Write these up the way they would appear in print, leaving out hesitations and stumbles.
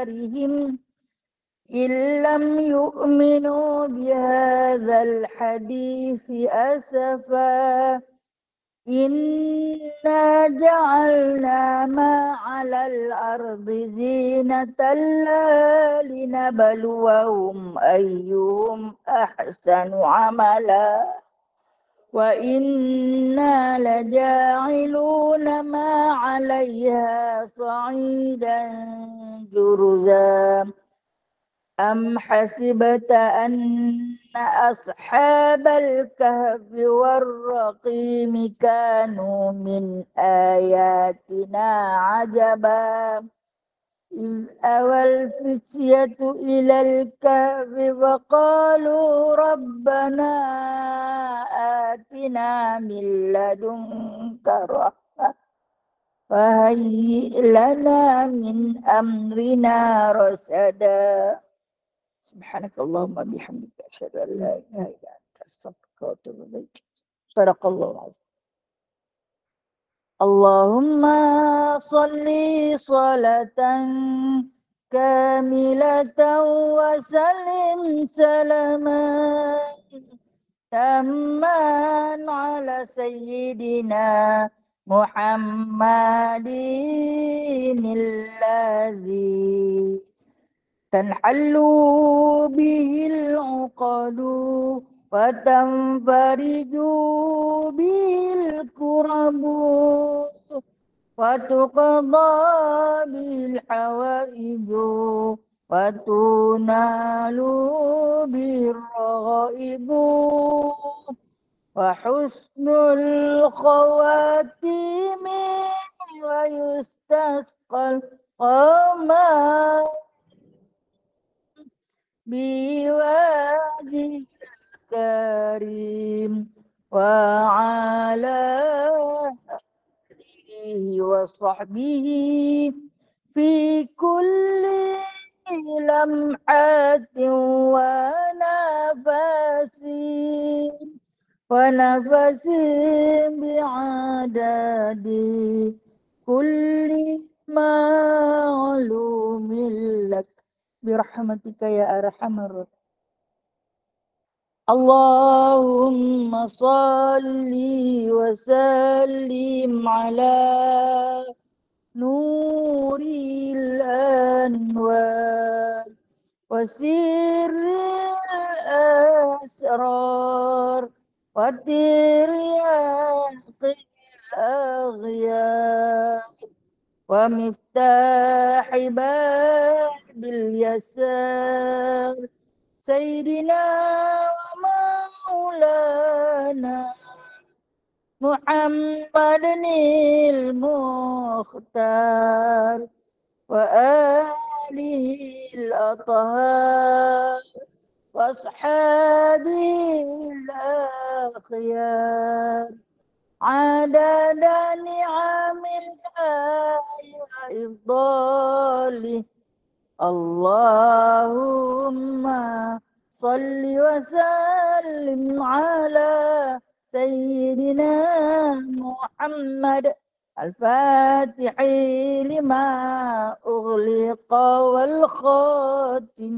دارهم إن لم يؤمنوا بهذا الحديث أسفا إنا جعلنا ما على الأرض زينة لها لنبلوهم أيهم أحسن عملا وإنا لجاعلون ما عليها صعيدا جرزا أم حسبت أن أصحاب الكهف والرقيم كانوا من آياتنا عجبا إذ أوى الفتية إلى الكهف فقالوا ربنا آتنا من لدنك رحمة وهيئ لنا من أمرنا رشدا سبحانك اللهم بحمدك أشهد أن لا إله إلا أنت أستغفرك وأتوب إليك صدق الله العظيم اللهم صل صلاة كاملة وسلم سلاما تاما على سيدنا محمد الذي تنحل به العقد وتنفرج به الكرب وتقضى به الحوائج وتنال به الرغائب وحسن الخواتيم ويستسقى القمر بوجه الكريم وعلى آله وصحبه في كل لمحة ونفس بعدد كل معلوم لك برحمتك يا أرحم الراحمين اللهم صل وسلم على نور الأنوار وسر الأسرار وترياق الأغيار ومفتاح باب اليسار سيدنا ومولانا محمد المختار وآله الأطهار وأصحابه الأخيار عدد نعم الله وإفضاله اللهم صل وسلم على سيدنا محمد الفاتح لما أغلق والخاتم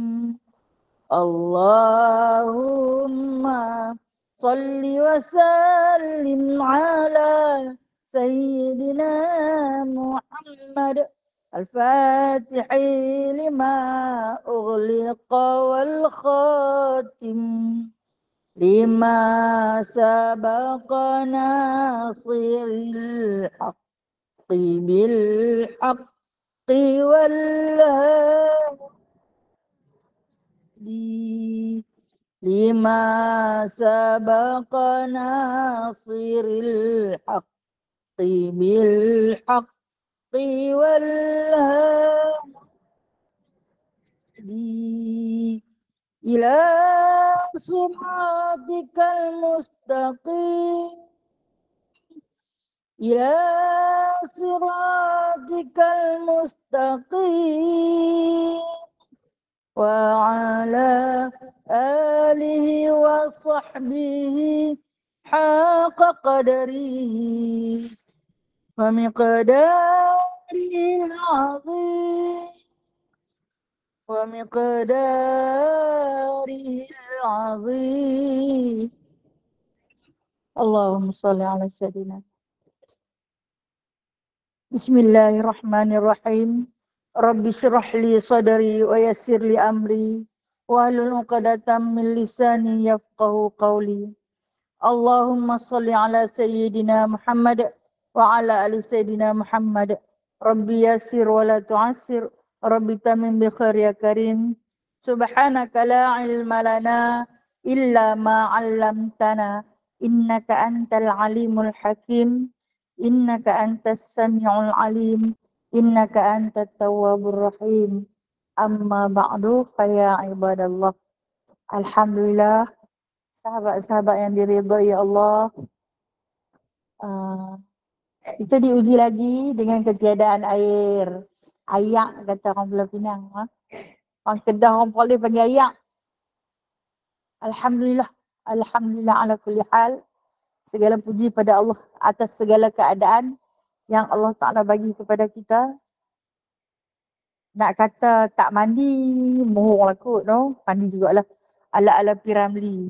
اللهم صل وسلم على سيدنا محمد الفاتح لما أغلق والخاتم لما سبق ناصر الحق بالحق والهادي لما سبق ناصر الحق بالحق والهادي إلى صراطك المستقيم إلى صراطك المستقيم وعلى آله وصحبه حق قدره ومقداره العظيم ومقداره العظيم. اللهم صل على سيدنا. بسم الله الرحمن الرحيم. رب اشرح لي صدري ويسر لي أمري واحلل عقدة من لساني يفقهوا قولي. اللهم صل على سيدنا محمد وعلى آل سيدنا محمد. ربي يسر ولا تعسر، ربي تمم بخير يا كريم. سبحانك لا علم لنا إلا ما علمتنا إنك أنت العليم الحكيم. إنك أنت السميع العليم، إنك أنت التواب الرحيم. أما بعد فيا عباد الله. Alhamdulillah, sahabat-sahabat yang diridhai Allah, kita diuji lagi dengan ketiadaan air. Ayak kata orang Pulau Pinang. Orang Kedah, orang Perlis panggil ayak. Alhamdulillah. Alhamdulillah ala kulli hal. Segala puji pada Allah atas segala keadaan yang Allah Ta'ala bagi kepada kita. Nak kata tak mandi, mohong lah kot. No? Mandi jugalah. Ala-ala Piramli.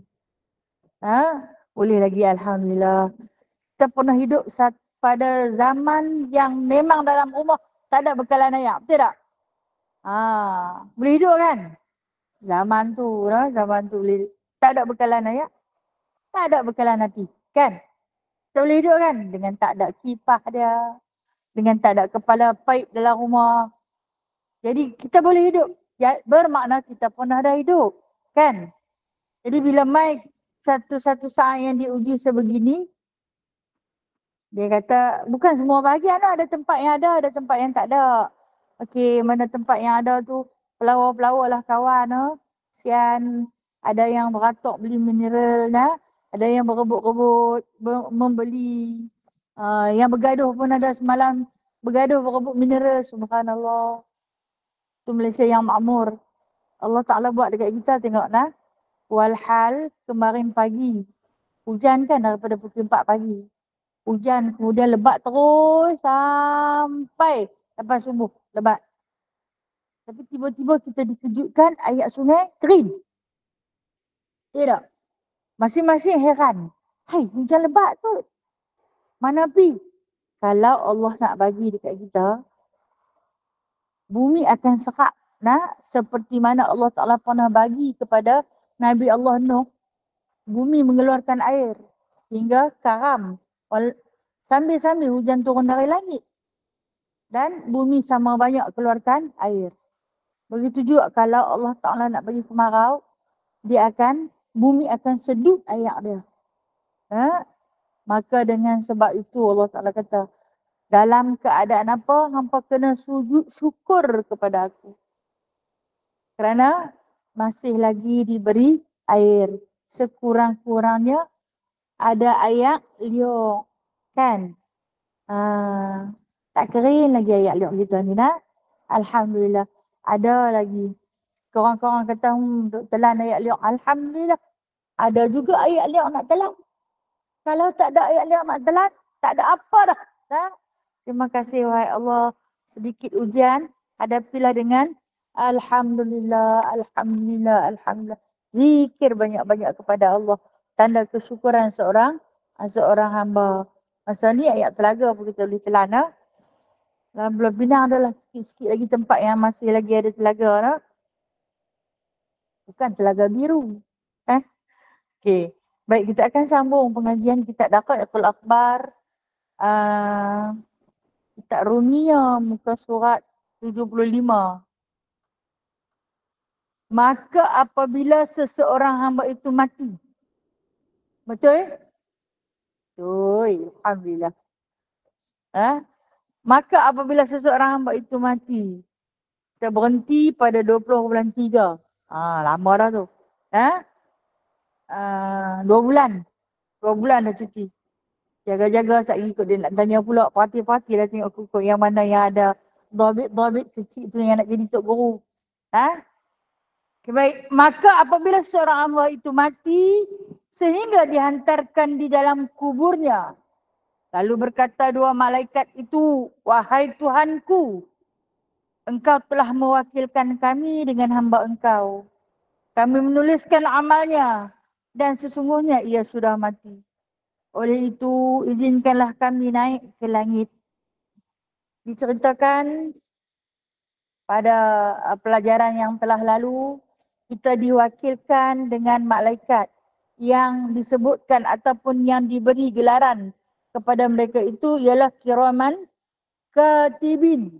Boleh lagi Alhamdulillah. Kita pernah hidup pada zaman yang memang dalam rumah tak ada bekalan air. Betul tak? Boleh hidup kan? Zaman tu boleh. Tak ada bekalan air. Tak ada bekalan hati. Kan? Kita boleh hidup kan? Dengan tak ada kipas dia. Dengan tak ada kepala paip dalam rumah. Jadi kita boleh hidup. Bermakna kita pernah dah hidup. Kan? Jadi bila mai satu-satu saat yang diuji sebegini, dia kata bukan semua bahagian ada tempat yang ada tempat yang tak ada. Okey, mana tempat yang ada tu pelawar-pelawar lah kawan. Sian, ada yang beratok beli mineral ada yang berebut-rebut membeli. Yang bergaduh pun ada semalam bergaduh berebut mineral. Subhanallah. Tu Malaysia yang makmur. Allah Ta'ala buat dekat kita tengok Walhal kemarin pagi hujan kan daripada pukul 4 pagi. Hujan kemudian lebat terus sampai lepas subuh lebat. Tapi tiba-tiba kita dikejutkan air sungai kering. Tidak. Masing-masing heran. Hai, hujan lebat tu. Mana pi? Kalau Allah nak bagi dekat kita, bumi akan serak. Seperti mana Allah Ta'ala pernah bagi kepada Nabi Allah Nuh. Bumi mengeluarkan air hingga karam. Sambil-sambil hujan turun dari langit. Dan bumi sama banyak keluarkan air. Begitu juga kalau Allah Ta'ala nak bagi kemarau, bumi akan sedut air dia. Maka dengan sebab itu Allah Ta'ala kata, dalam keadaan apa, hampa kena sujud syukur kepada aku. Kerana masih lagi diberi air. Sekurang-kurangnya ada air liuk. Kan? Tak kering lagi air liuk kita ni Alhamdulillah. Ada lagi. Korang-korang kata telan air liuk. Alhamdulillah. Ada juga air liuk nak telan. Kalau tak ada air liuk nak telan, tak ada apa dah. Terima kasih wahai Allah. Sedikit ujian, hadapilah dengan Alhamdulillah, Alhamdulillah, Alhamdulillah. Zikir banyak-banyak kepada Allah. Tanda kesyukuran seorang hamba. Masa ni ayat telaga pun kita boleh telan. Dalam Pulau Pinang adalah sikit-sikit lagi tempat yang masih lagi ada telaga. Bukan telaga biru. Okey. Baik, kita akan sambung pengajian kitab Daqaiqul Akhbar. Kitab Rumiyah muka surat 75. Maka apabila seseorang hamba itu mati. Betul? Betul. Alhamdulillah. Maka apabila seseorang hamba itu mati. Kita berhenti pada 20 bulan 3. Lama dah tu. 2 bulan. 2 bulan dah cuti. Jaga-jaga sekali ikut dia nak tanya pula. Parti-parti lah tengok kukuk yang mana yang ada dobit kecil tu yang nak jadi tok guru. Okay, baik. Maka apabila seorang hamba itu mati sehingga dihantarkan di dalam kuburnya. Lalu berkata dua malaikat itu, wahai Tuhanku, engkau telah mewakilkan kami dengan hamba engkau. Kami menuliskan amalnya dan sesungguhnya ia sudah mati. Oleh itu, izinkanlah kami naik ke langit. Diceritakan pada pelajaran yang telah lalu, kita diwakilkan dengan malaikat yang disebutkan ataupun yang diberi gelaran kepada mereka itu ialah kiraman katibin.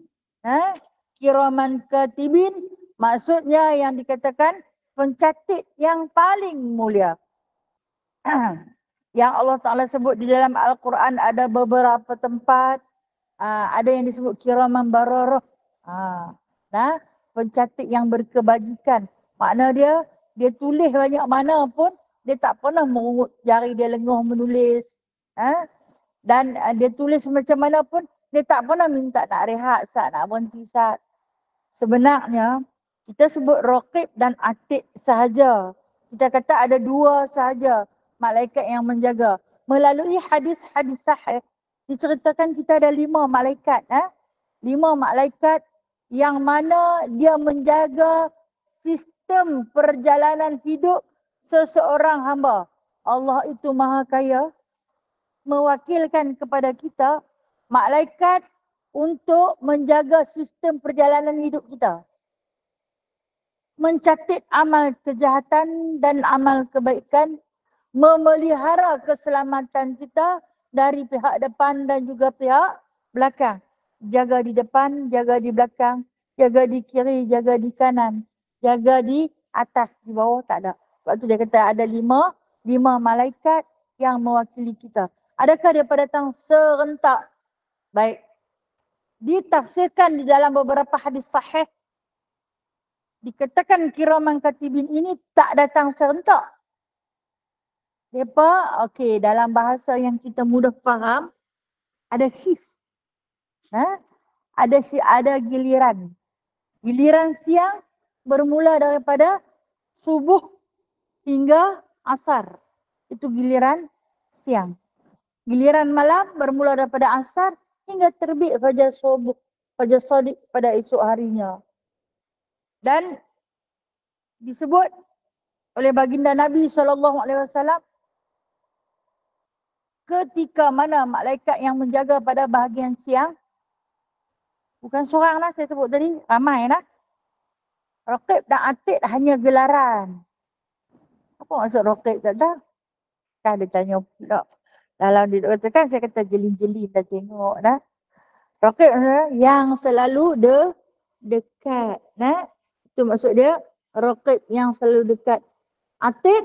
Kiraman katibin maksudnya yang dikatakan pencatat yang paling mulia. Yang Allah Ta'ala sebut di dalam Al-Quran ada beberapa tempat, ada yang disebut kiraman bararah. Nah, pencatat yang berkebajikan. Makna dia tulis banyak mana pun, dia tak pernah mengungut jari dia lenguh menulis. Dan dia tulis macam mana pun, dia tak pernah minta nak rehat saat, nak berhenti saat. Sebenarnya, kita sebut raqib dan atid sahaja. Kita kata ada dua sahaja malaikat yang menjaga. Melalui hadis-hadis sahih, diceritakan kita ada 5 malaikat. 5 malaikat yang mana dia menjaga sistem perjalanan hidup seseorang hamba. Allah itu maha kaya, mewakilkan kepada kita malaikat untuk menjaga sistem perjalanan hidup kita. Mencatat amal kejahatan dan amal kebaikan, memelihara keselamatan kita dari pihak depan dan juga pihak belakang. Jaga di depan, jaga di belakang, jaga di kiri, jaga di kanan, jaga di atas, di bawah tak ada. Sebab tu dia kata ada 5 malaikat yang mewakili kita. Adakah dia datang serentak? Baik. Ditafsirkan di dalam beberapa hadis sahih, dikatakan kiraman katibin ini tak datang serentak. Mereka, dalam bahasa yang kita mudah faham, ada shift. Ada giliran. Giliran siang bermula daripada subuh hingga asar. Itu giliran siang. Giliran malam bermula daripada asar hingga terbit fajar subuh, fajar shadiq pada esok harinya. Dan disebut oleh baginda Nabi SAW, ketika mana malaikat yang menjaga pada bahagian siang, bukan seorang lah saya sebut tadi, ramai lah. Raqib dan atid hanya gelaran. Apa maksud raqib tak tahu? Kan dia tanya pula. Dalam dia katakan, saya kata jelin-jelin dah tengok dah. Raqib yang selalu dekat. Itu maksud dia, raqib yang selalu dekat. Atid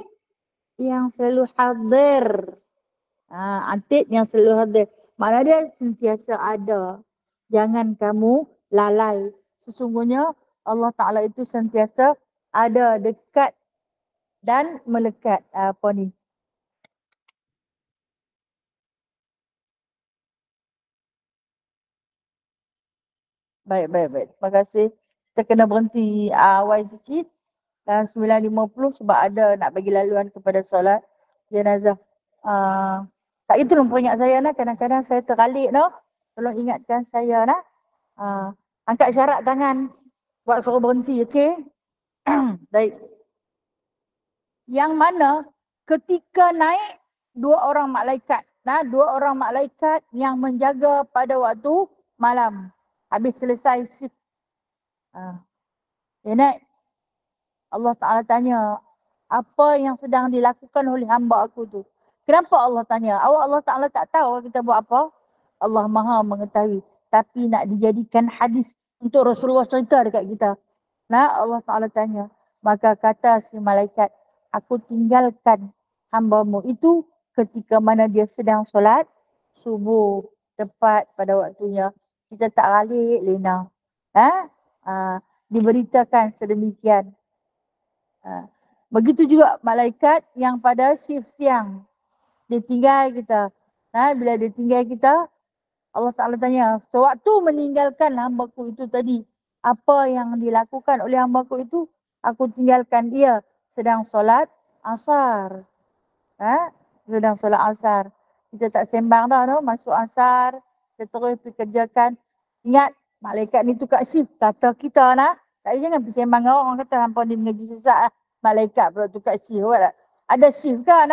yang selalu hadir. Atid yang selalu hadir. Maknanya dia sentiasa ada. Jangan kamu lalai. Sesungguhnya Allah Ta'ala itu sentiasa ada, dekat dan melekat. Apa ni? Baik. Terima kasih. Kita kena berhenti awal sikit. Dan 9.50 sebab ada nak bagi laluan kepada solat jenazah. Tak itu tolong ingat saya nak. Kadang-kadang saya teralik no. Tolong ingatkan saya nak. Angkat syarat tangan. Buat suruh berhenti, okey? Baik. Yang mana ketika naik 2 orang malaikat. 2 orang malaikat yang menjaga pada waktu malam. Habis selesai shift. Dia naik. Allah Ta'ala tanya, apa yang sedang dilakukan oleh hamba aku tu? Kenapa Allah tanya? Allah Ta'ala tak tahu kita buat apa? Allah Maha mengetahui. Tapi nak dijadikan hadis untuk Rasulullah cerita dekat kita. Allah Ta'ala tanya. Maka kata si malaikat, aku tinggalkan hambamu itu ketika mana dia sedang solat subuh tepat pada waktunya. Kita tak balik lena. Diberitakan sedemikian. Begitu juga malaikat yang pada shift siang. Dia tinggal kita. Bila dia tinggal kita, Allah Ta'ala tanya, sewaktu meninggalkan hambaku itu tadi, apa yang dilakukan oleh hambaku itu, aku tinggalkan dia sedang solat asar. Sedang solat asar. Kita tak sembang dah, no? Masuk asar, kita terus pergi kerjakan. Ingat, Malaikat ni tukar shift. Kata kita nak. Tak jangan bersembang dengan orang kata hampa ni mengaji sesat. Malaikat pula tukar shift. Ada shift kan?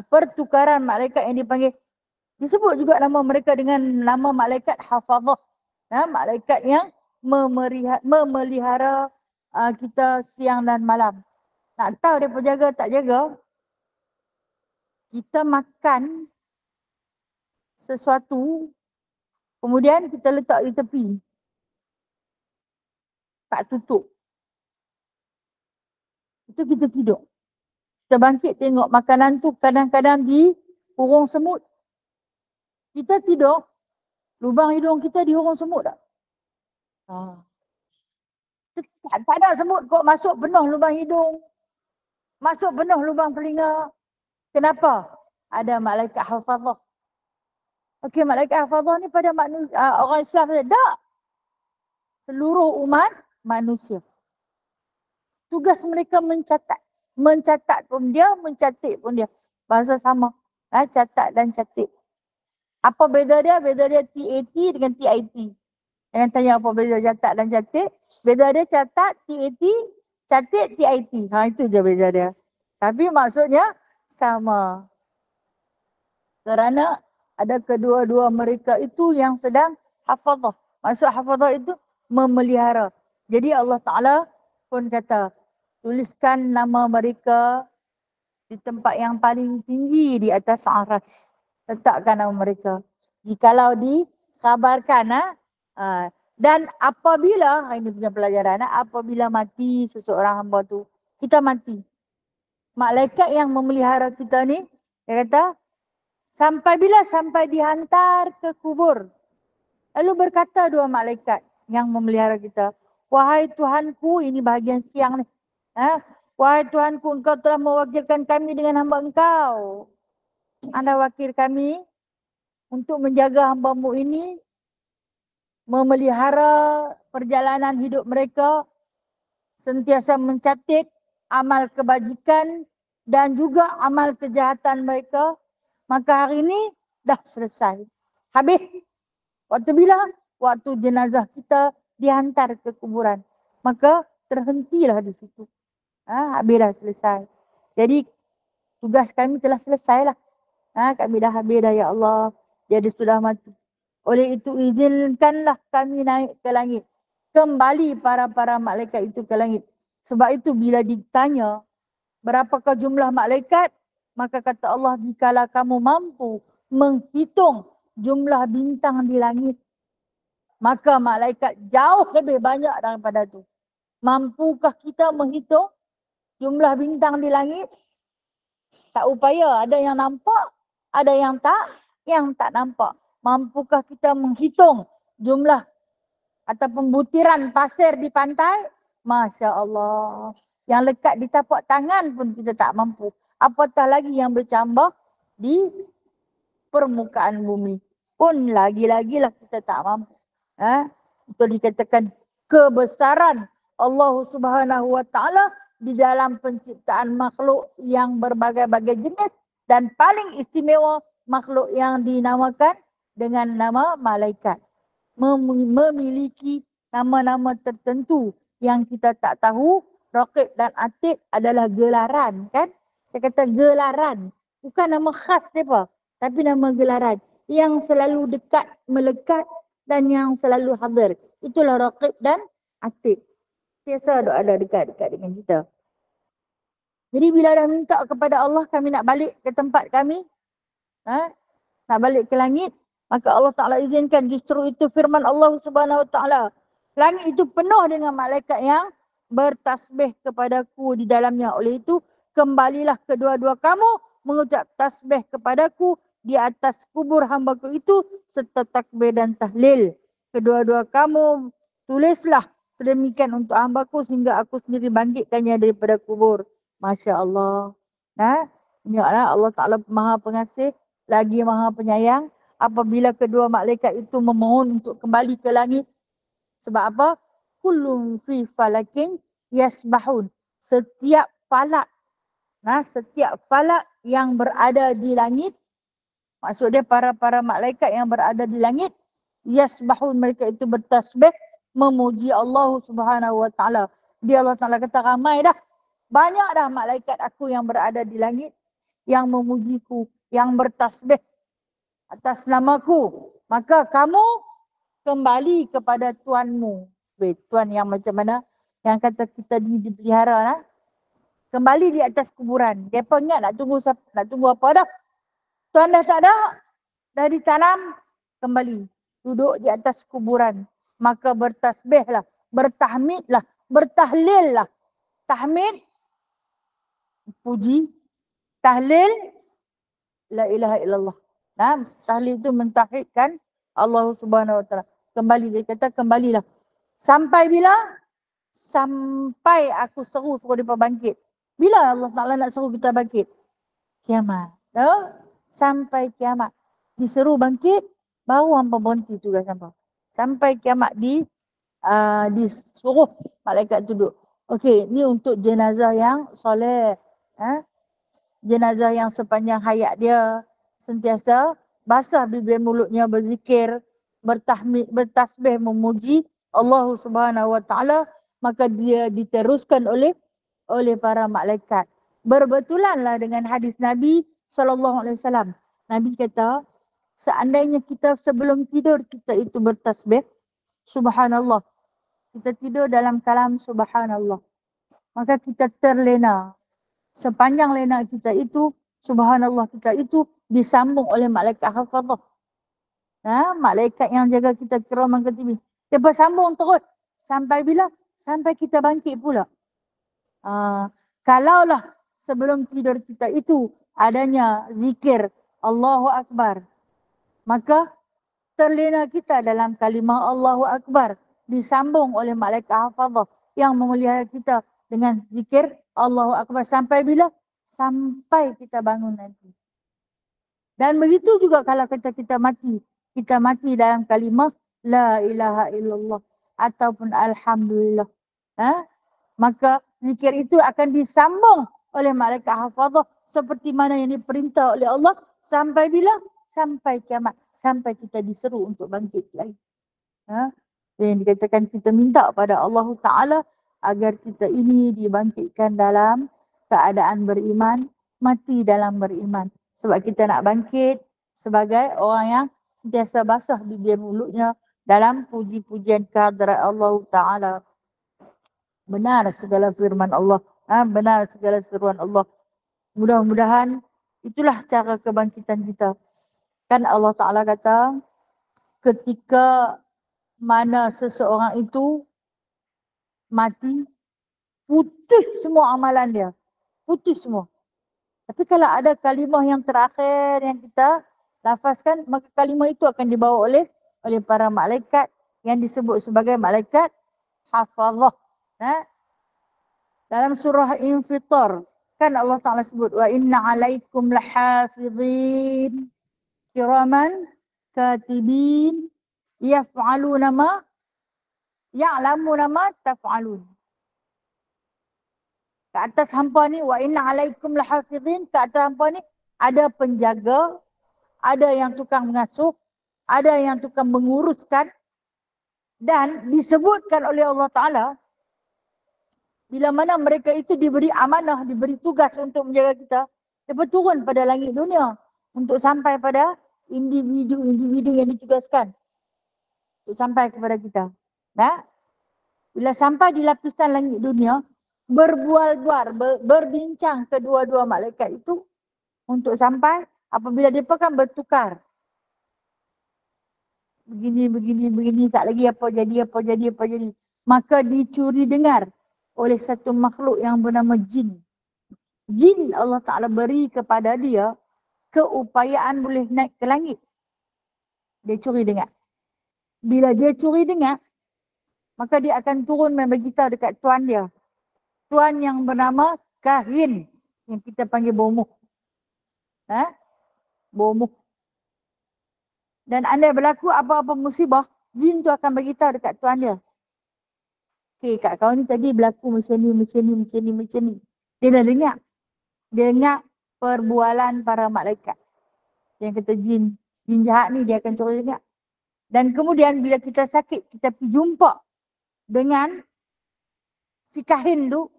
Pertukaran malaikat yang dipanggil. Disebut juga nama mereka dengan nama malaikat hafazah. Malaikat yang memelihara kita siang dan malam. Nak tahu dia jaga tak jaga? Kita makan sesuatu, kemudian kita letak di tepi. Tak tutup. Itu kita tidur. Kita bangkit tengok makanan tu kadang-kadang di hurung semut. Kita tidur, lubang hidung kita di hurung semut tak? Tak ada semut kok masuk penuh lubang hidung. Masuk penuh lubang telinga. Kenapa? Ada malaikat hafazah. Okey, malaikat hafazah ni pada manusia, orang Islam saja. Tak. Seluruh umat manusia. Tugas mereka mencatat. Mencatat pun dia, mencatat pun dia. Bahasa sama. Catat dan catat. Apa beza dia? Beza dia TAT dengan TIT. Jangan tanya apa beza catat dan catat. Beza dia catat, TAT, catat, TIT. Itu je beza dia. Tapi maksudnya sama. Kerana ada kedua-dua mereka itu yang sedang hafazah. Maksud hafazah itu memelihara. Jadi Allah Ta'ala pun kata, tuliskan nama mereka di tempat yang paling tinggi di atas arsy. Letakkan nama mereka. Jikalau dikhabarkan, dan apabila, ini punya pelajaran, apabila mati seseorang hamba tu, kita mati. Malaikat yang memelihara kita ni, dia kata, sampai bila? Sampai dihantar ke kubur. Lalu berkata dua malaikat yang memelihara kita, wahai Tuhanku, ini bahagian siang ni. Wahai Tuhanku, engkau telah mewakilkan kami dengan hamba engkau. Anda wakil kami untuk menjaga hamba-Mu ini, memelihara perjalanan hidup mereka, sentiasa mencatat amal kebajikan dan juga amal kejahatan mereka. Maka hari ini dah selesai. Habis. Waktu bila? Waktu jenazah kita dihantar ke kuburan. Maka terhentilah di situ. Habis dah selesai. Jadi tugas kami telah selesai lah. Kami dah habis dah ya Allah. Jadi sudah mati. Oleh itu izinkanlah kami naik ke langit. Kembali para malaikat itu ke langit. Sebab itu bila ditanya berapakah jumlah malaikat, maka kata Allah, jikalau kamu mampu menghitung jumlah bintang di langit, maka malaikat jauh lebih banyak daripada itu. Mampukah kita menghitung jumlah bintang di langit? Tak upaya. Ada yang nampak, ada yang tak nampak. Mampukah kita menghitung jumlah ataupun butiran pasir di pantai? Masya Allah. Yang lekat di tapak tangan pun kita tak mampu. Apatah lagi yang bercambah di permukaan bumi. Pun lagi-lagilah kita tak mampu. Itu dikatakan kebesaran Allah Subhanahu Wa Taala di dalam penciptaan makhluk yang berbagai-bagai jenis dan paling istimewa makhluk yang dinamakan dengan nama malaikat. Memiliki nama-nama tertentu yang kita tak tahu. Raqib dan Atid adalah gelaran, kan? Saya kata gelaran. Bukan nama khas mereka, tapi nama gelaran. Yang selalu dekat, melekat dan yang selalu hadir. Itulah Raqib dan Atid. Biasa ada dekat-dekat dengan kita. Jadi bila dah minta kepada Allah, kami nak balik ke tempat kami, nak balik ke langit, maka Allah Ta'ala izinkan. Justru itu firman Allah Subhanahu Wa Ta'ala. Langit itu penuh dengan malaikat yang bertasbih kepadaku di dalamnya. Oleh itu, kembalilah kedua-dua kamu mengucap tasbih kepadaku di atas kubur hambaku itu serta takbir dan tahlil. Kedua-dua kamu tulislah sedemikian untuk hambaku sehingga aku sendiri bangkitkannya daripada kubur. Masya Allah. Ingatlah Allah Ta'ala maha pengasih, lagi maha penyayang. Apabila kedua malaikat itu memohon untuk kembali ke langit. Sebab apa? Kullum fi falakin yasbahun. Setiap falak. Setiap falak yang berada di langit. Maksudnya para malaikat yang berada di langit. Yasbahun, mereka itu bertasbih memuji Allah Subhanahu wa taala. Dia Allah Taala kata ramai dah. Banyak dah malaikat aku yang berada di langit yang memujiku, yang bertasbih atas namaku. Maka kamu kembali kepada Tuanmu. Tuan yang macam mana? Yang kata kita dipelihara lah. Kembali di atas kuburan. Dia ingat nak tunggu apa dah. Tuan dah tak ada. Dah ditanam. Kembali. Duduk di atas kuburan. Maka bertasbihlah. Bertahmidlah. Bertahlillah. Tahmid. Puji. Tahlil. La ilaha illallah. Nah, tahlil itu mentauhidkan Allah Subhanahu wa taala. Kembali, dia kata kembalilah. Sampai bila? Sampai aku suruh dia bangkit. Bila Allah Taala nak suruh kita bangkit? Kiamat. Sampai kiamat. Diseru bangkit, baru hampa berhenti tugas hampa. Sampai kiamat disuruh malaikat duduk. Okey, ni untuk jenazah yang soleh. Jenazah yang sepanjang hayat dia sentiasa basah bibir mulutnya berzikir, bertahmid, bertasbih memuji Allah Subhanahu wa taala, maka dia diteruskan oleh para malaikat. Berbetulanlah dengan hadis Nabi sallallahu alaihi wasallam. Nabi kata, seandainya kita sebelum tidur kita itu bertasbih subhanallah. Kita tidur dalam kalam subhanallah. Maka kita terlena. Sepanjang lena kita itu, subhanallah kita itu disambung oleh malaikat hafazah. Malaikat yang jaga kita kiraman katibin. Dia bersambung terus. Sampai bila? Sampai kita bangkit pula. Kalaulah sebelum tidur kita itu adanya zikir Allahu Akbar, maka terlena kita dalam kalimah Allahu Akbar disambung oleh malaikat hafazah yang memelihara kita dengan zikir Allahu Akbar sampai bila? Sampai kita bangun nanti. Dan begitu juga kalau kita mati. Kita mati dalam kalimah La ilaha illallah ataupun Alhamdulillah. Maka zikir itu akan disambung oleh malaikat hafazah seperti mana yang diperintah oleh Allah. Sampai bila? Sampai kiamat. Sampai kita diseru untuk bangkit lagi. Yang dikatakan kita minta pada Allah Ta'ala agar kita ini dibangkitkan dalam keadaan beriman, mati dalam beriman. Sebab kita nak bangkit sebagai orang yang sentiasa basah bibir mulutnya dalam puji-pujian kehadrat Allah Ta'ala. Benar segala firman Allah, benar segala seruan Allah. Mudah-mudahan itulah cara kebangkitan kita. Kan Allah Ta'ala kata, ketika mana seseorang itu mati, putus semua amalan dia. Putus semua. Tapi kalau ada kalimah yang terakhir yang kita lafazkan, maka kalimah itu akan dibawa oleh para malaikat yang disebut sebagai malaikat hafazah. Dalam surah Infitar, kan Allah Ta'ala sebut, wa inna alaikum lahafizin kiraman katibin yaf'aluna ma ya'lamuna ma taf'alun. Ke atas hampa ni, wa inna alaikum lahafizin, ke atas hampa ni ada penjaga, ada yang tukang mengasuh, ada yang tukang menguruskan. Dan disebutkan oleh Allah Ta'ala, bila mana mereka itu diberi amanah, diberi tugas untuk menjaga kita, dia turun pada langit dunia untuk sampai pada individu-individu yang ditugaskan untuk sampai kepada kita. Bila sampai di lapisan langit dunia, berbual-bual, berbincang kedua-dua malaikat itu untuk sampai apabila dia akan bertukar. Begini, tak lagi apa jadi. Maka dicuri dengar oleh satu makhluk yang bernama jin. Jin Allah Ta'ala beri kepada dia keupayaan boleh naik ke langit. Dia curi dengar. Bila dia curi dengar, maka dia akan turun membagi tahu dekat tuan dia. Tuan yang bernama kahin, yang kita panggil bomuh. Bomuh. Dan andai berlaku apa-apa musibah, jin tu akan bagi tahu dekat tuan dia. Okey, kat kau ni tadi berlaku macam ni. Dia dah dengar. Dia dengar perbualan para malaikat. Yang kata jin jahat ni dia akan curi dengar. Dan kemudian bila kita sakit, kita pergi jumpa dengan si kahin tu.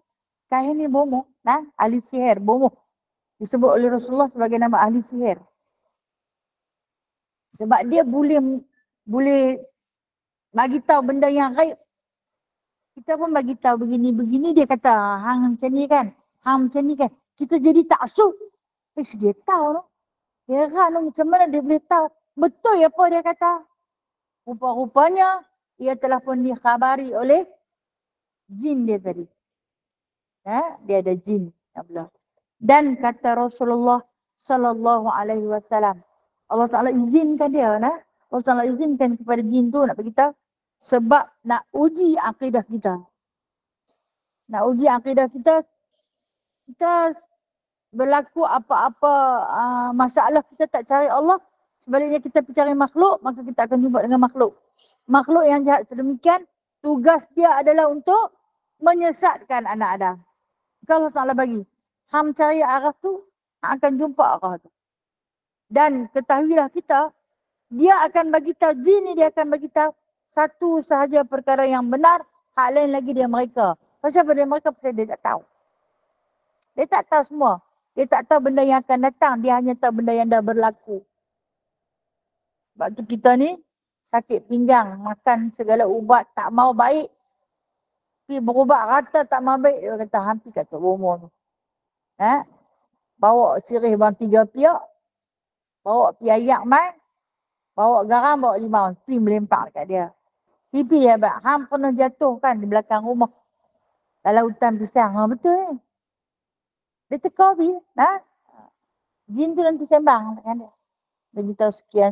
Kahin ni bomoh, ahli sihir, bomoh. Disebut oleh Rasulullah sebagai nama ahli sihir. Sebab dia boleh bagi tahu benda yang gaib. Kita pun bagi tahu begini-begini, dia kata, hang macam ni kan, hang macam ni kan. Kita jadi taksub. Dia tahu tu. Heran tu macam mana dia boleh tahu. Betul apa dia kata. Rupa-rupanya, ia telah pun dikhabari oleh jin dia tadi. Dia ada jin. Dan kata Rasulullah sallallahu alaihi wasallam, Allah Ta'ala izinkan dia. Allah Ta'ala izinkan kepada jin tu nak beritahu. Sebab nak uji akidah kita. Nak uji akidah kita. Kita berlaku apa-apa masalah kita tak cari Allah. Sebaliknya kita pergi cari makhluk, maka kita akan jumpa dengan makhluk. Makhluk yang jahat sedemikian, tugas dia adalah untuk menyesatkan anak Adam. Kalau Allah Ta'ala bagi, hang cari arah tu, hang akan jumpa arah tu. Dan ketahuilah kita, dia akan bagi tahu, jin ni dia akan bagi tahu satu sahaja perkara yang benar, hak lain lagi dia mereka. Pasal pada mereka pasal dia tak tahu. Dia tak tahu semua. Dia tak tahu benda yang akan datang, dia hanya tahu benda yang dah berlaku. Sebab tu kita ni sakit pinggang, makan segala ubat tak mau baik. Pergi berubat rata tak mau baik, dia kata hampir kata bomoh tu. Bawa sirih bang 3 piak, bawa pi ayak mai, bawa garam, bawa limau, pergi melempar kat dia. Pipi dia abang, hang pernah jatuh kan di belakang rumah. Dalam hutan pisang. Betul ni. Dia teka pergi. Jin tu nanti sembang dengan dia. Dia beritahu sekian.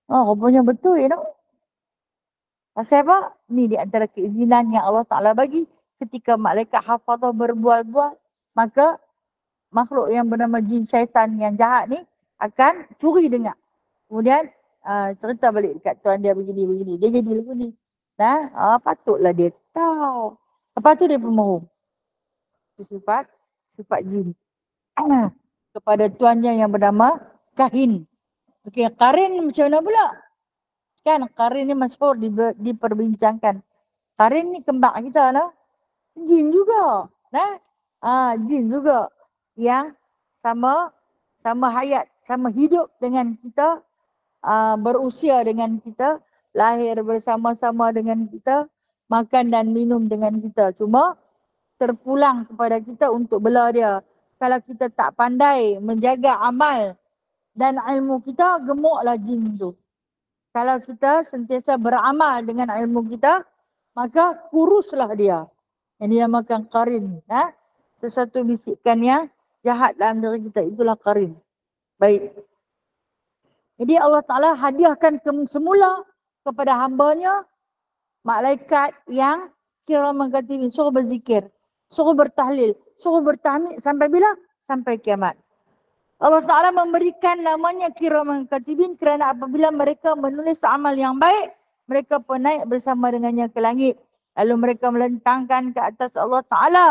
Rupanya betul you know. Pasal apa? Ni di antara keizinan yang Allah Ta'ala bagi. Ketika malaikat hafazah berbual-bual, maka makhluk yang bernama jin syaitan yang jahat ni akan curi dengar. Kemudian cerita balik dekat tuan dia begini-begini. Dia jadi lagu ni. Patutlah dia tahu. Lepas tu dia pemerhum. Itu sifat jin. Kepada tuannya yang bernama Kahin. Okey, Karin macam mana pula? Kan Karin ni masyhur diperbincangkan. Karin ni kembang kita jin juga. Jin juga. Yang sama hayat, sama hidup dengan kita. Berusia dengan kita, lahir bersama-sama dengan kita, makan dan minum dengan kita. Cuma terpulang kepada kita untuk bela dia. Kalau kita tak pandai menjaga amal dan ilmu kita, gemuklah jin tu. Kalau kita sentiasa beramal dengan ilmu kita, maka kuruslah dia. Yang dinamakan qarin. Sesuatu bisikan yang jahat dalam diri kita, itulah qarin. Baik. Jadi Allah Ta'ala hadiahkan semula kepada hambanya malaikat yang kiraman katibin, suruh berzikir, suruh bertahlil, suruh bertahmid sampai bila? Sampai kiamat. Allah Ta'ala memberikan namanya kiraman katibin kerana apabila mereka menulis amal yang baik, mereka pun naik bersama dengannya ke langit. Lalu mereka melentangkan ke atas Allah Ta'ala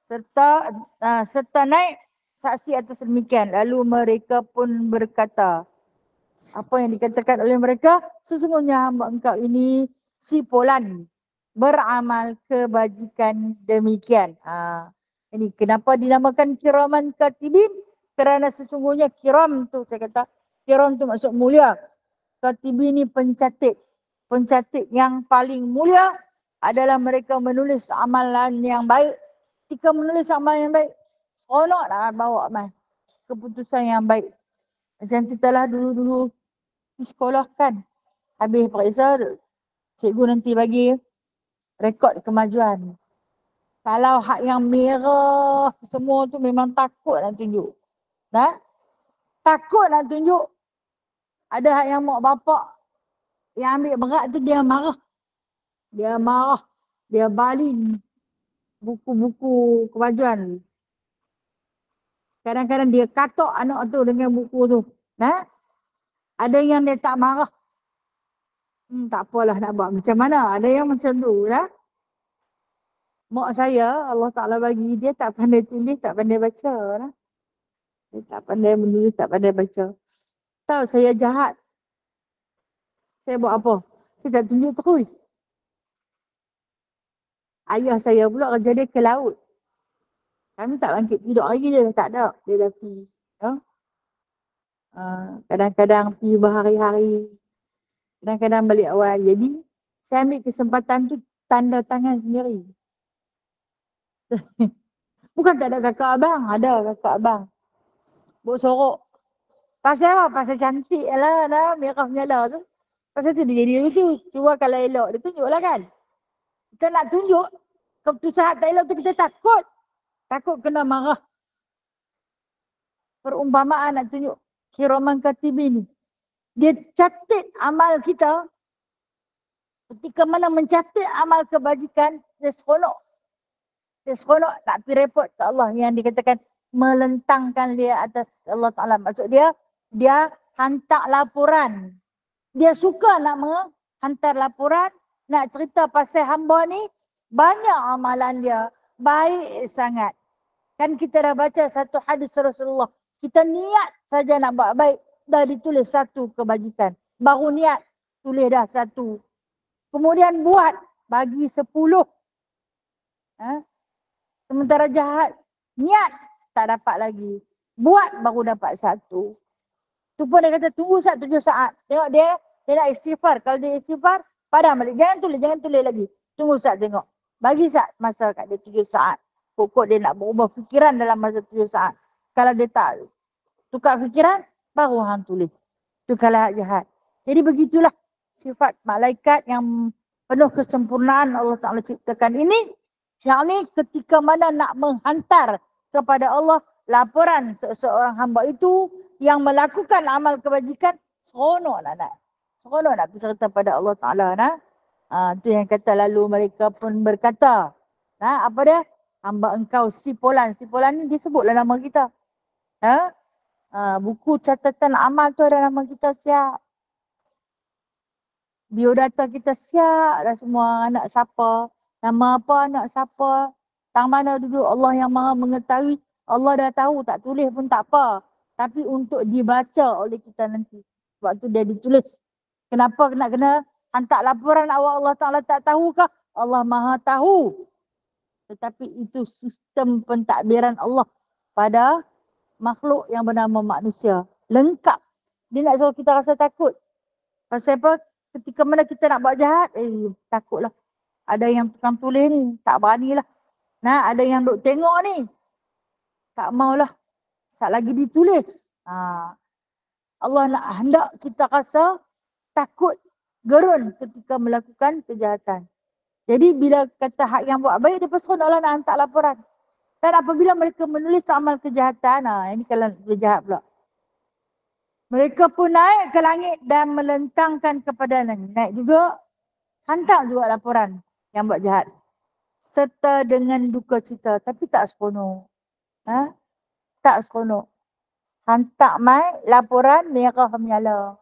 serta naik saksi atas demikian. Lalu mereka pun berkata, apa yang dikatakan oleh mereka? Sesungguhnya hamba engkau ini si Fulan beramal kebajikan demikian. Ini kenapa dinamakan kiraman katibin? Kerana sesungguhnya kiram tu, saya kata kiram tu maksud mulia. Katibin ni pencatat. Pencatat yang paling mulia adalah mereka menulis amalan yang baik. Ketika menulis amalan yang baik, seronoklah bawa mai keputusan yang baik. Macam kita lah dulu-dulu di sekolah kan. Habis periksa, cikgu nanti bagi rekod kemajuan. Kalau hak yang merah semua tu memang takut nak tunjuk. Takut nak tunjuk. Ada hak yang mak bapak yang ambil berat tu dia marah. Dia marah. Dia balin buku-buku kemajuan. Kadang-kadang dia katok anak tu dengan buku tu. Ada yang dia tak marah. Tak apalah nak buat macam mana. Ada yang macam tu. Mak saya, Allah Ta'ala bagi, dia tak pandai tulis, tak pandai baca. Dia tak pandai menulis, tak pandai baca. Tahu saya jahat. Saya buat apa? Saya tak tunjuk terus. Ayah saya pula kerja dia ke laut. Kami tak bangkit tidur lagi dia tak ada. Dia dah pergi. Ya? Kadang-kadang pergi berhari-hari. Kadang-kadang balik awal. Jadi saya ambil kesempatan tu tanda tangan sendiri. Bukan tak ada kakak abang. Ada kakak abang. Buk sorok. Pasal apa? Pasal cantik lah. Merah menyala tu. Pasal tu dia jadi tu. Cuba kalau elok. Dia tunjuklah kan. Kita nak tunjuk. Keputusan tak elok tu kita takut. Takut kena marah. Perumpamaan nak tunjuk kiraman katibin ni. Dia catat amal kita. Ketika mana mencatat amal kebajikan, dia seronok. Dia seronok nak pergi report ke Allah yang dikatakan melentangkan dia atas Allah Ta'ala. Maksud dia hantar laporan. Dia suka nak menghantar laporan, nak cerita pasal hamba ni, banyak amalan dia. Baik sangat. Kan kita dah baca satu hadis Rasulullah. Kita niat saja nak buat baik, dah ditulis satu kebajikan. Baru niat, tulis dah satu. Kemudian buat, bagi 10. Sementara jahat, niat, tak dapat lagi. Buat, baru dapat 1. Tu pun dia kata, tunggu 7 saat. Tengok dia nak istighfar. Kalau dia istighfar, padam balik. Jangan tulis lagi. Tunggu saat tengok. Bagi saat masa kat dia 7 saat. Pokok dia nak berubah fikiran dalam masa 7 saat. Kalau dia tak tukar fikiran, baru hang tulis. Tu kalau jahat. Jadi begitulah sifat malaikat yang penuh kesempurnaan Allah Ta'ala ciptakan ini. Yang ni ketika mana nak menghantar kepada Allah laporan seorang hamba itu yang melakukan amal kebajikan, seronok nak. Seronok nak bercerita pada Allah Ta'ala. Itu yang kata lalu mereka pun berkata. Apa dia? Hamba engkau si Polan. Si Polan ni disebutlah nama kita. Buku catatan amal tu ada nama kita siap. Biodata kita siap dah semua. Anak siapa, nama apa anak siapa, tang mana duduk, Allah yang maha mengetahui. Allah dah tahu, tak tulis pun tak apa. Tapi untuk dibaca oleh kita nanti. Sebab tu dia ditulis. Kenapa nak kena hantar laporan awak Allah Ta'ala tak tahukah? Allah maha tahu. Tetapi itu sistem pentadbiran Allah pada makhluk yang bernama manusia. Lengkap. Dia nak suruh kita rasa takut. Pasal apa? Ketika mana kita nak buat jahat, takutlah. Ada yang tukang tulis ni, tak beranilah. Ada yang duk tengok ni, tak maulah. Sat lagi ditulis. Allah nak hendak kita rasa takut, gerun ketika melakukan kejahatan. Jadi bila kata hak yang buat baik, dia pun Allah nak hantar laporan. Dan apabila mereka menulis amal kejahatan, ini kalau jahat pula. Mereka pun naik ke langit dan melentangkan kepada langit. Naik juga, hantar juga laporan yang buat jahat. Serta dengan duka cita. Tapi tak seronok. Tak seronok. Hantar mai laporan merah menyala.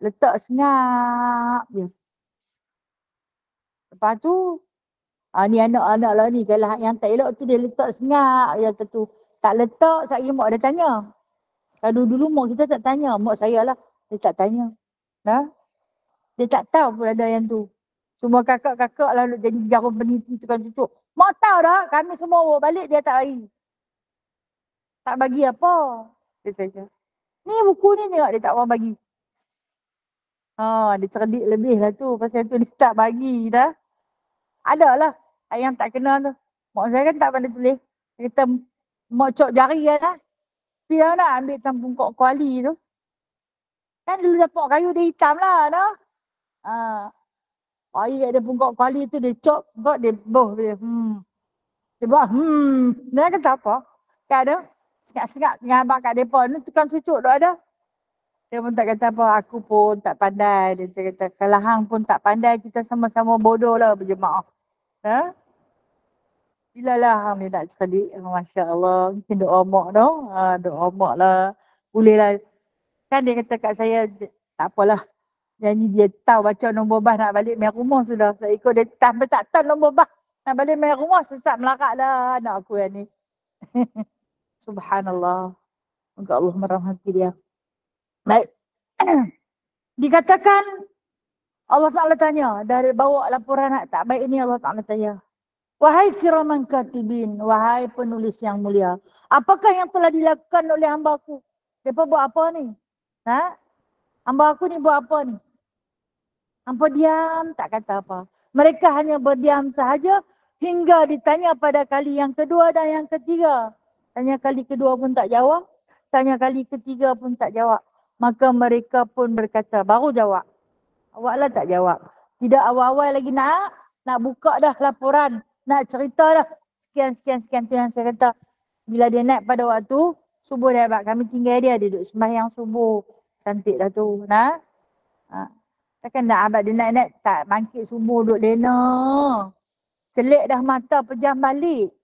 Letak senyap je. Lepas tu, ni anak-anak lah ni. Kalau yang tak elok tu dia letak senyap je tu. Tak letak, sekali mak dia tanya. Kalau dulu mak kita tak tanya. Mak saya lah. Dia tak tanya. Dia tak tahu pun ada yang tu. Semua kakak-kakak lah jadi jarum peniti tukang cucuk. Mak tahu dah, kami semua bawa balik, dia tak bagi. Tak bagi apa? Dia kata, ni buku ni tengok dia tak mau bagi. Dia cerdik lebih lah tu. Pasal tu dia tak bagi dah. Ada lah. Yang tak kenal tu. Mak saya kan tak pandai tulis. Dia kata, mak cok jari lah. Pergi lah nak ambil tampung kok kuali tu. Kan dulu dapat kayu dia hitam lah. Air ada pungkok kuali tu dia cop, dia boh dia. Dia buat dia kata apa? Kan ada sengat-sengat dengan abang kat depa ni tukang cucuk dah ada. Dia pun tak kata apa, aku pun tak pandai. Dia kata kalau hang pun tak pandai, kita sama-sama bodoh lah berjemaah. Bila lah hang ni nak cerdik, masya-Allah. Mungkin doa mak tu. Doa mak lah. Boleh lah. Kan dia kata kat saya, tak apalah. Jadi dia tahu baca nombor bas nak balik main rumah sudah. Saya ikut dia tambah tak tahu nombor bas. Nak balik main rumah sesat melarat dah anak aku yang ni. Subhanallah. Semoga Allah merahmati dia. Baik. Dikatakan Allah Ta'ala tanya, dari bawa laporan anak tak baik ini Allah Ta'ala tanya, wahai kiraman katibin, wahai penulis yang mulia, apakah yang telah dilakukan oleh hamba-Ku? Mereka buat apa ni? Ha? Hamba aku ni buat apa ni? Hampa diam, tak kata apa. Mereka hanya berdiam sahaja hingga ditanya pada kali yang kedua dan yang ketiga. Tanya kali kedua pun tak jawab. Tanya kali ketiga pun tak jawab. Maka mereka pun berkata, baru jawab. Awaklah tak jawab. Tidak awal-awal lagi nak buka dah laporan. Nak cerita dah. Sekian tu yang saya kata. Bila dia naik pada waktu, subuh dah hebat. Kami tinggal dia duduk sembahyang subuh. Cantik dah tu. Nah. Ha. Takkan nak abad dia naik-naik tak bangkit subuh duduk lena. Celik dah mata pejam balik.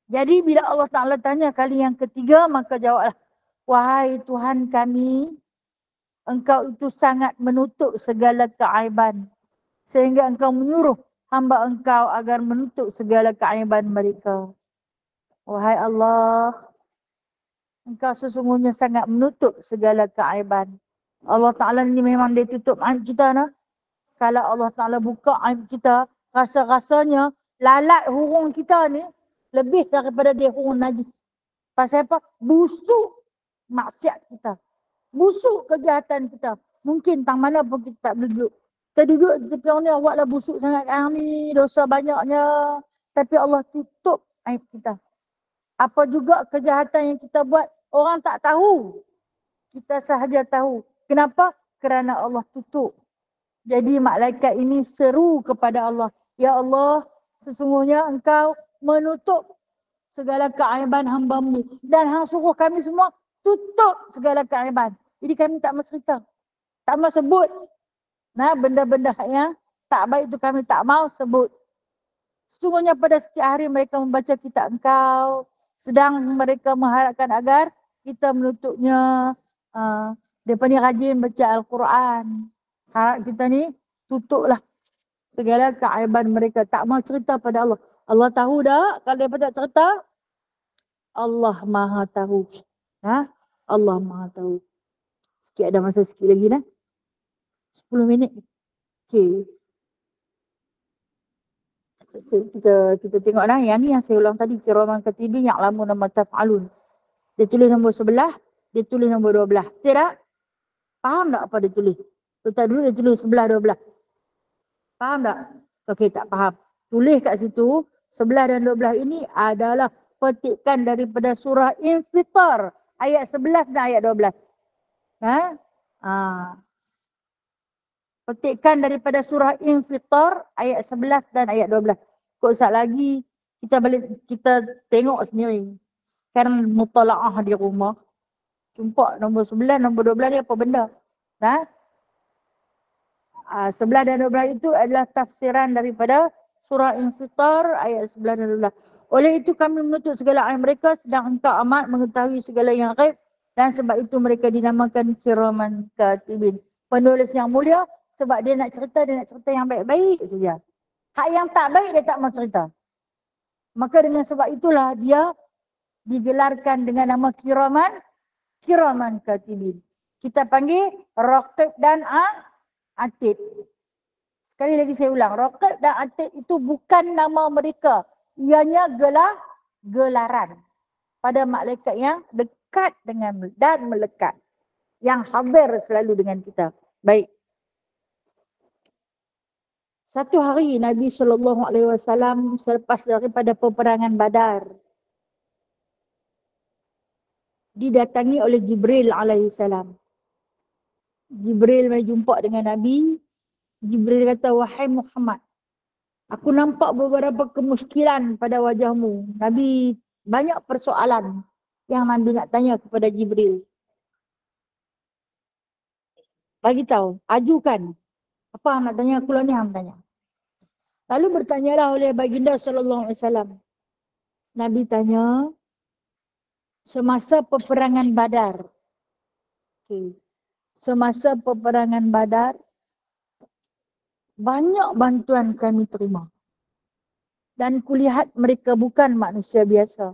Jadi bila Allah Ta'ala tanya kali yang ketiga, maka jawablah, wahai Tuhan kami, Engkau itu sangat menutup segala keaiban. Sehingga Engkau menyuruh hamba Engkau agar menutup segala keaiban mereka. Wahai Allah, Engkau sesungguhnya sangat menutup segala keaiban. Allah Ta'ala ni memang dia tutup aib kita. Nah. Kalau Allah Ta'ala buka aib kita, rasa-rasanya lalat hurung kita ni lebih daripada dia hurung najis. Pasal apa? Busuk maksiat kita. Busuk kejahatan kita. Mungkin tang mana pun kita tak boleh duduk. Kita duduk di tepi orang ni, awaklah busuk sangat sekarang ni, dosa banyaknya. Tapi Allah tutup aib kita. Apa juga kejahatan yang kita buat, orang tak tahu. Kita sahaja tahu. Kenapa? Kerana Allah tutup. Jadi malaikat ini seru kepada Allah. Ya Allah, sesungguhnya Engkau menutup segala keaiban hamba-Mu. Dan Hang suruh kami semua tutup segala keaiban. Jadi kami tak mau cerita. Tak mau sebut. Nah, benda-benda yang tak baik itu kami tak mau sebut. Sesungguhnya pada setiap hari mereka membaca kitab Engkau. Sedang mereka mengharapkan agar kita menutupnya. Mereka ni rajin baca Al-Quran. Harap kita ni tutuplah segala keaiban mereka. Tak mau cerita pada Allah. Allah tahu dah. Kalau mereka tak cerita, Allah Maha tahu. Ha? Allah Maha tahu. Sikit ada masa sikit lagi dah. 10 minit. Okay. Kita tengok dah. Yang ni yang saya ulang tadi. Kiraman katibin yang lama nama taf'alun. Dia tulis nombor 11. Dia tulis nombor 12. Betul tak? Faham tak apa dia tulis? Lepas dulu dia tulis 11, 12. Faham tak? Okey, tak faham. Tulis kat situ. 11 dan 12 ini adalah petikan daripada surah Infitar. Ayat 11 dan ayat 12. Petikan daripada surah Infitar ayat 11 dan ayat 12. Kok sat lagi kita tengok sendiri. Kan mutalaah di rumah. Jumpa nombor 11, nombor 12 ni apa benda? 11 dan 12 itu adalah tafsiran daripada surah Infitar ayat 11 dan 12. Oleh itu kami menutup segala aib mereka sedang Engkau amat mengetahui segala yang gaib dan sebab itu mereka dinamakan kiraman katibin. Penulis yang mulia sebab dia nak cerita yang baik-baik saja. Hak yang tak baik dia tak mau cerita. Maka dengan sebab itulah dia digelarkan dengan nama kiraman katibin. Kita panggil Raqib dan Atid. Sekali lagi saya ulang, Raqib dan Atid itu bukan nama mereka. Ianya gelaran pada malaikat yang dekat dengan dan melekat. Yang hadir selalu dengan kita. Baik. Satu hari Nabi SAW selepas daripada peperangan Badar didatangi oleh Jibril alaihissalam. Jibril mai jumpa dengan Nabi. Jibril kata, wahai Muhammad, aku nampak beberapa kemuskilan pada wajahmu. Nabi banyak persoalan yang Nabi nak tanya kepada Jibril. Bagi tahu, ajukan. Apa nak tanya aku ni hang tanya. Lalu bertanyalah oleh baginda sallallahu alaihi wasallam. Nabi tanya, semasa peperangan Badar. Okay. Semasa peperangan Badar, banyak bantuan kami terima. Dan kulihat mereka bukan manusia biasa.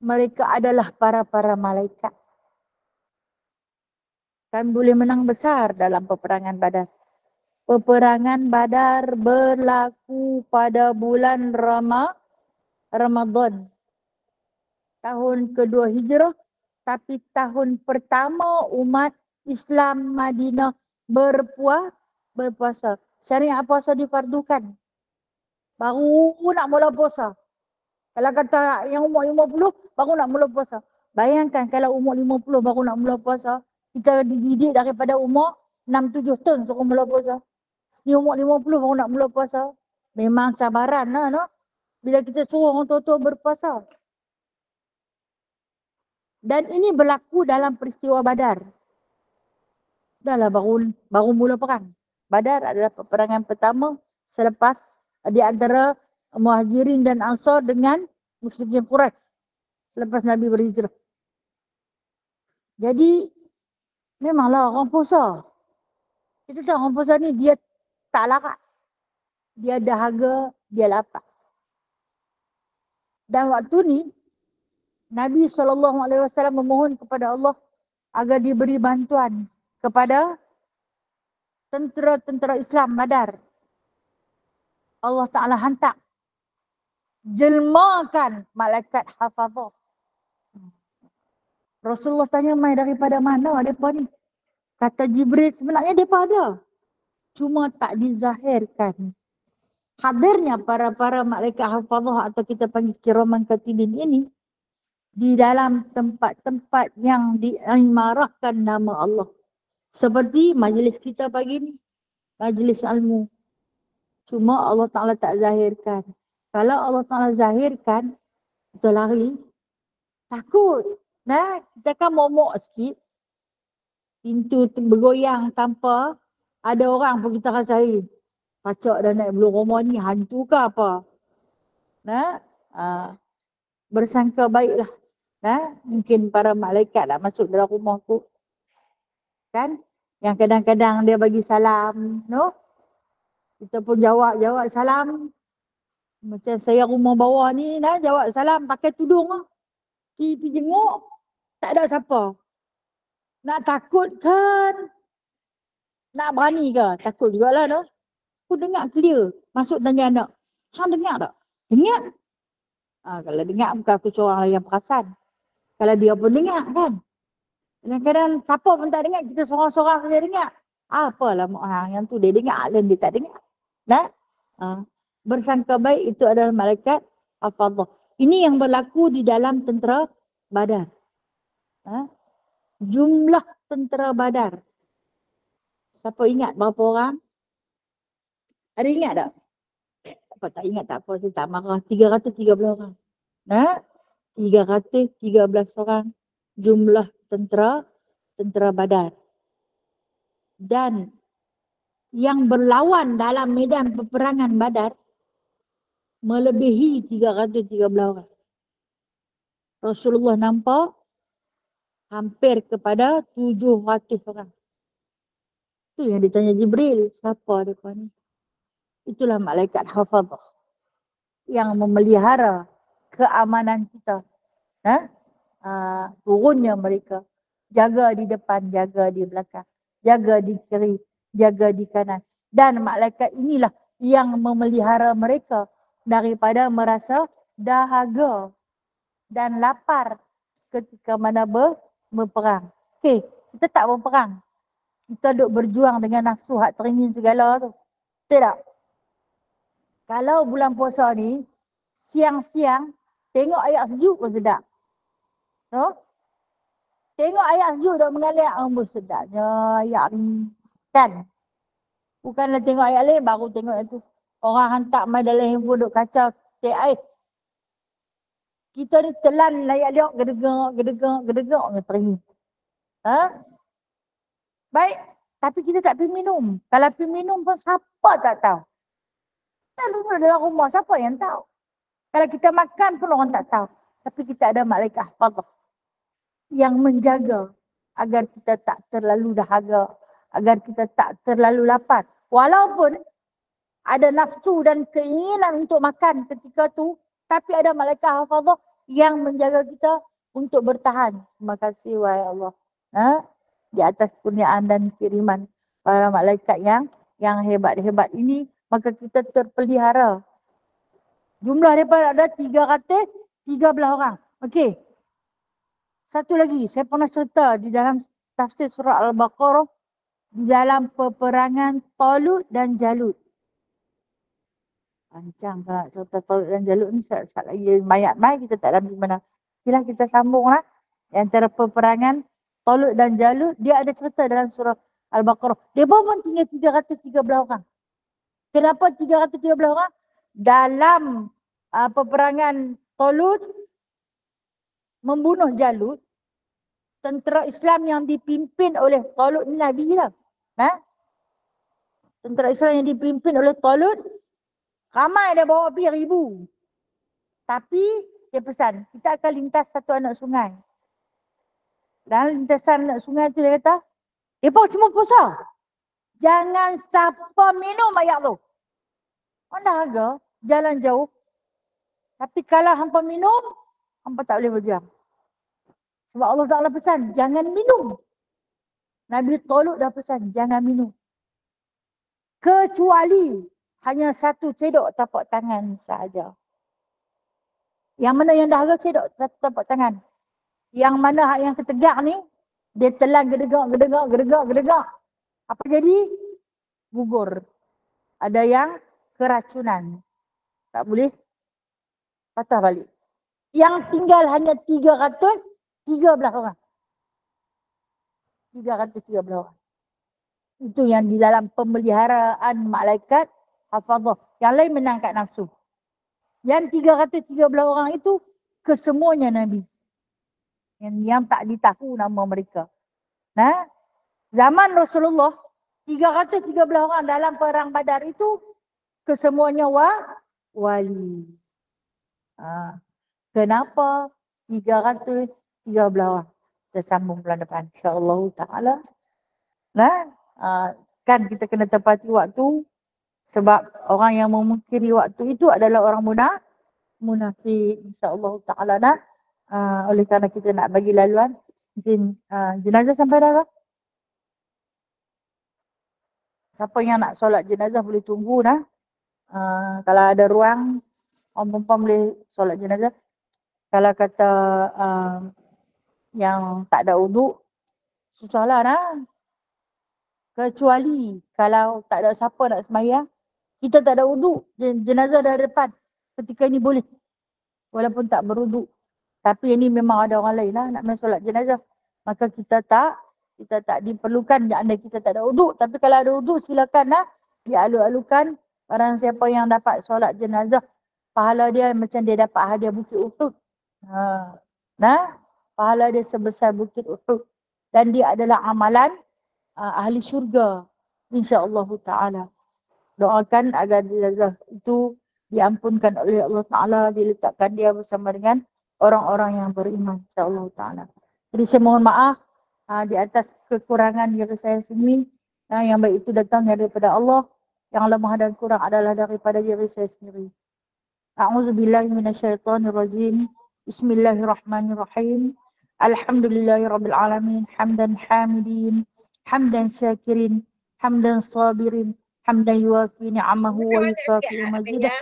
Mereka adalah para malaikat. Kan boleh menang besar dalam peperangan Badar. Peperangan Badar berlaku pada bulan Ramadan. Tahun kedua Hijrah. Tapi tahun pertama umat Islam Madinah berpuasa. Syariat puasa difardukan. Baru nak mula puasa. Kalau kata yang umur 50 baru nak mula puasa. Bayangkan kalau umur 50 baru nak mula puasa. Kita dididik daripada umur 6-7 tahun suruh mula puasa. Ni umur 50 baru nak mula puasa. Memang cabaran lah, no? Bila kita suruh orang tua-tua berpuasa. Dan ini berlaku dalam peristiwa Badar. Dah lah baru mula perang. Badar adalah peperangan pertama selepas di antara Muhajirin dan Ansar dengan musyrikin Quraisy selepas Nabi berhijrah. Jadi memanglah orang puasa. Kita tahu orang puasa ni dia tak larat. Dia dahaga, dia lapar. Dan waktu ni Nabi SAW memohon kepada Allah agar diberi bantuan kepada tentera-tentera Islam Badar. Allah Ta'ala hantar. Jelmakan malaikat hafazah. Rasulullah tanya, mai daripada mana mereka ni? Kata Jibril, sebenarnya mereka ada. Cuma tak dizahirkan. Hadirnya para malaikat hafazah atau kita panggil kiraman katibin ini di dalam tempat-tempat yang diimarahkan nama Allah. Seperti majlis kita pagi ni, majlis ilmu. Cuma Allah Ta'ala tak zahirkan. Kalau Allah Ta'ala zahirkan, kita lari, takut. Nah, kita kan momok sikit, pintu bergoyang tanpa ada orang pun kita rasain. Pacak dah naik belum rumah ni, hantu ke apa? Nah, bersangka baiklah. Nah, mungkin para malaikat nak masuk dalam rumahku. Kan? Yang kadang-kadang dia bagi salam, no? Kita pun jawab salam. Macam saya rumah bawah ni, nah, jawab salam pakai tudung lah. Pergi jenguk, tak ada siapa. Nak takut kan? Nak berani ke? Takut jugalah, no? Aku dengar clear. Masuk tanya anak. Hang dengar tak? Dengar. Kalau dengar bukan aku seorang yang perasan. Kalau dia pun dengar kan. Kadang-kadang siapa pun tak dengar. Kita seorang-seorang saja dengar. Apalah hang yang tu dia dengar dan dia tak dengar. Nah? Bersangka baik itu adalah malaikat hafazah. Ini yang berlaku di dalam tentera Badar. Jumlah tentera Badar. Siapa ingat berapa orang? Ada ingat tak? Apa tak ingat tak apa, saya tak marah. 313 orang. 313 orang jumlah tentera Badar. Dan yang berlawan dalam medan peperangan Badar melebihi 313 orang. Rasulullah nampak hampir kepada 700 orang. Itu yang ditanya Jibril, siapa mereka ni? Itulah malaikat hafazah yang memelihara keamanan kita. Turunnya mereka. Jaga di depan, jaga di belakang. Jaga di kiri, jaga di kanan. Dan malaikat inilah yang memelihara mereka daripada merasa dahaga dan lapar ketika mana berperang. Okey, kita tak berperang. Kita duk berjuang dengan nafsu hak teringin segala tu. Betul tak? Kalau bulan puasa ni, siang-siang, tengok ayat sejuk pun sedap. No? Tengok ayat sejuk duk mengalir, sedapnya ayat ni. Kan? Bukanlah tengok ayat lain, baru tengok itu. Orang hantar mai dalam handphone duk kacau. Kita ni telan ayat dia, gedegak, teringin. Baik, tapi kita tak pergi minum. Kalau pergi minum pun siapa tak tahu. Kita duduk dalam rumah, siapa yang tahu? Kalau kita makan pun orang tak tahu. Tapi kita ada malaikat hafazah yang menjaga agar kita tak terlalu dahaga, agar kita tak terlalu lapar. Walaupun ada nafsu dan keinginan untuk makan ketika tu, tapi ada malaikat hafazah yang menjaga kita untuk bertahan. Terima kasih wahai Allah. di atas kurniaan dan kiriman para malaikat yang hebat-hebat ini, maka kita terpelihara. Jumlah daripada ada 313 orang. Okey. Satu lagi, saya pernah cerita di dalam tafsir surah Al-Baqarah, di dalam peperangan Talut dan Jalut. Panjang tak cerita Talut dan Jalut ni, saat lagi mayat mai kita tak dapat mana. Sila kita sambunglah. Antara peperangan Talut dan Jalut, dia ada cerita dalam surah Al-Baqarah. Dia pun tinggal 313 orang. Kenapa 313 orang? Dalam peperangan Talut membunuh Jalut, tentera Islam yang dipimpin oleh Talut ni Nabi lah. Tentera Islam yang dipimpin oleh Talut, ramai dia bawa pergi 1000. Tapi dia pesan, kita akan lintas satu anak sungai. Dalam lintasan anak sungai tu dia kata, mereka cuma puasa. Jangan siapa minum air tu. Mana harga? Jalan jauh. Tapi kalau hampa minum, hampa tak boleh berjuang. Sebab Allah Ta'ala pesan, jangan minum. Nabi Talut dah pesan, jangan minum. Kecuali hanya satu cedok tapak tangan sahaja. Yang mana yang dah harga cedok satu tapak tangan. Yang mana yang ketegak ni, dia telan gedegak. Apa jadi? Gugur. Ada yang keracunan. Tak boleh patah balik. Yang tinggal hanya 313 orang. 313 orang. Itu yang di dalam pemeliharaan malaikat hafazah. Yang lain menangkap nafsu. Yang 313 orang itu kesemuanya Nabi. Yang tak ditahu nama mereka. Nah, zaman Rasulullah 313 orang dalam perang Badar itu kesemuanya wali. Kenapa 313 orang? Kita sambung bulan depan insya-Allah taala. Nah, kan kita kena tepati waktu sebab orang yang memungkiri waktu itu adalah orang munafik insya-Allah taala. Nah, oleh kerana kita nak bagi laluan, mungkin jenazah sampai dah ke? Siapa yang nak solat jenazah boleh tunggu dah. Kalau ada ruang, orang perempuan boleh solat jenazah. Kalau kata yang tak ada uduk, susahlah dah. Kecuali kalau tak ada siapa nak sembahyang, kita tak ada uduk, jenazah dah depan. Ketika ini boleh. Walaupun tak beruduk. Tapi ini memang ada orang lain lah nak main solat jenazah. Maka kita tak diperlukan andai kita tak ada uduk. Tapi kalau ada uduk silakan lah dialu-alukan. Barang siapa yang dapat solat jenazah, pahala dia macam dia dapat hadiah Bukit Uhud. Pahala dia sebesar Bukit Uhud. Dan dia adalah amalan ahli syurga. InsyaAllah ta'ala. Doakan agar jenazah itu diampunkan oleh Allah Ta'ala. Diletakkan dia bersama dengan orang-orang yang beriman. InsyaAllah ta'ala. Jadi saya mohon maaf di atas kekurangan diri saya sendiri. Yang baik itu datang daripada Allah. Yang lemah dan kurang adalah daripada diri saya sendiri. A'udzubillahi minasyaitonirrajim. Bismillahirrahmanirrahim. Alhamdulillahirrabbilalamin. Hamdan hamidin. Hamdan syakirin. Hamdan sabirin. Hamdan yuafi ni'amahu wa yukafi mazidah.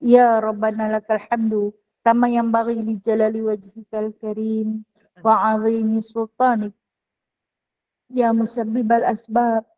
Ya Rabbana lakal hamdu. Kama yang bagi li jalali wajhikal karim. Wa azimi sultanik. Ya musabbibal asbab.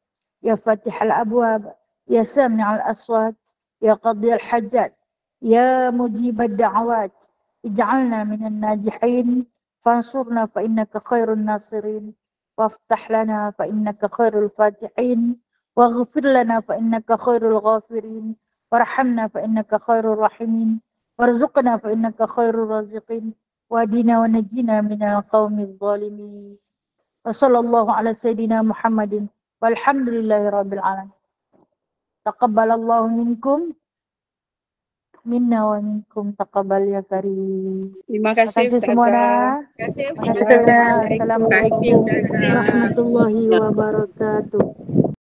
Ya fatihal abwab. Ya sami'al aswat. Ya qadiyal hajat. Ya mujibad da'awat. Ij'alna minan najihin. Fansurna fa innaka khairun nasirin. Waftah lana fa innaka khairul fatihin. Waghfir lana fa innaka khairul ghafirin. Warhamna fa innaka khairul rahimin. Warzuqna fa innaka khairul raziqin. Wadina wa najina minal qawmil zalimin. Wa sallallahu ala sayyidina Muhammadin. Walhamdulillahi rabbil alamin. Taqabbalallahu minkum. Minna wa minkum taqabbal ya karim. Terima kasih semua dah. Terima kasih Ustazah. Assalamualaikum warahmatullahi wabarakatuh.